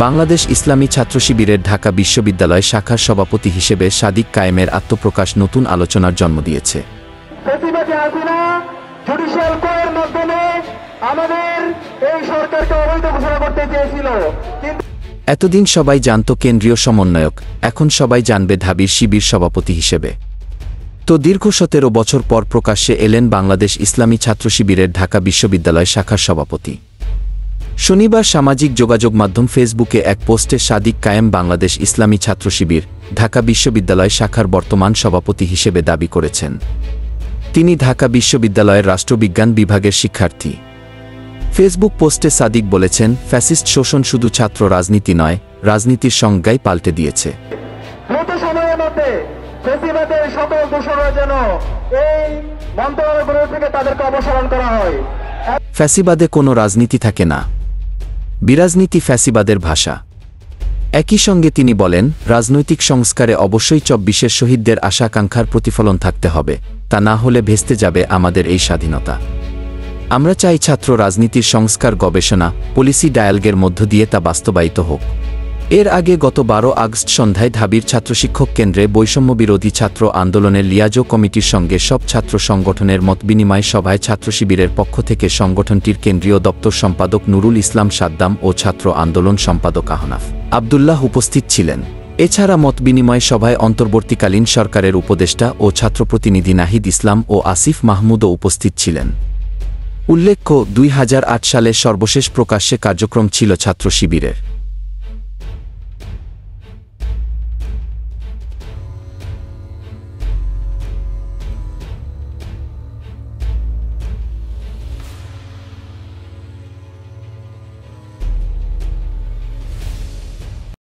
বাংলাদেশ ইসলামী ছাত্র শিবিরের ঢাকা বিশ্ববিদ্যালয় শাখার সভাপতি হিসেবে সাদিক কায়েমের আত্মপ্রকাশ নতুন আলোচনার জন্ম দিয়েছে। এতদিন সবাই জানত কেন্দ্রীয় সমন্বয়ক, এখন সবাই জানবে ঢাবির শিবির সভাপতি হিসেবে। তো দীর্ঘ 17 বছর পর প্রকাশ্যে এলেন বাংলাদেশ ইসলামী ছাত্র শিবিরের ঢাকা বিশ্ববিদ্যালয় শাখার সভাপতি। শনিবার সামাজিক যোগাযোগ মাধ্যম ফেসবুকে এক পোস্টে সাদিক কায়েম বাংলাদেশ ইসলামী ছাত্র শিবির ঢাকা বিশ্ববিদ্যালয় শাখার বর্তমান সভাপতি হিসেবে দাবি করেছেন। তিনি ঢাকা বিশ্ববিদ্যালয়ের রাষ্ট্রবিজ্ঞান বিভাগের শিক্ষার্থী। ফেসবুক পোস্টে সাদিক বলেছেন, ফ্যাসিস্ট শোষণ শুধু ছাত্র রাজনীতি নয়, রাজনীতির সংজ্ঞাই পাল্টে দিয়েছে। ফ্যাসিবাদে কোনো রাজনীতি থাকে না, বিরাজনীতি ফ্যাসিবাদের ভাষা। একই সঙ্গে তিনি বলেন, রাজনৈতিক সংস্কারে অবশ্যই 24-এর শহীদদের আশা-আকাঙ্ক্ষার প্রতিফলন থাকতে হবে, তা না হলে ভেস্তে যাবে আমাদের এই স্বাধীনতা। আমরা চাই ছাত্র রাজনীতির সংস্কার গবেষণা, পলিসি ডায়ালগের মধ্য দিয়ে তা বাস্তবায়িত হোক। এর আগে গত 12 আগস্ট সন্ধ্যায় ঢাবির ছাত্রশিক্ষক কেন্দ্রে বৈষম্যবিরোধী ছাত্র আন্দোলনের লিয়াজো কমিটির সঙ্গে সব ছাত্র সংগঠনের মতবিনিময় সভায় ছাত্র শিবিরের পক্ষ থেকে সংগঠনটির কেন্দ্রীয় দপ্তর সম্পাদক নুরুল ইসলাম সাদ্দাম ও ছাত্র আন্দোলন সম্পাদক আহনাফ আবদুল্লাহ উপস্থিত ছিলেন। এছাড়া মতবিনিময় সভায় অন্তর্বর্তীকালীন সরকারের উপদেষ্টা ও ছাত্র প্রতিনিধি নাহিদ ইসলাম ও আসিফ মাহমুদও উপস্থিত ছিলেন। উল্লেখ্য, 2008 সালে সর্বশেষ প্রকাশ্যে কার্যক্রম ছিল ছাত্র শিবিরের।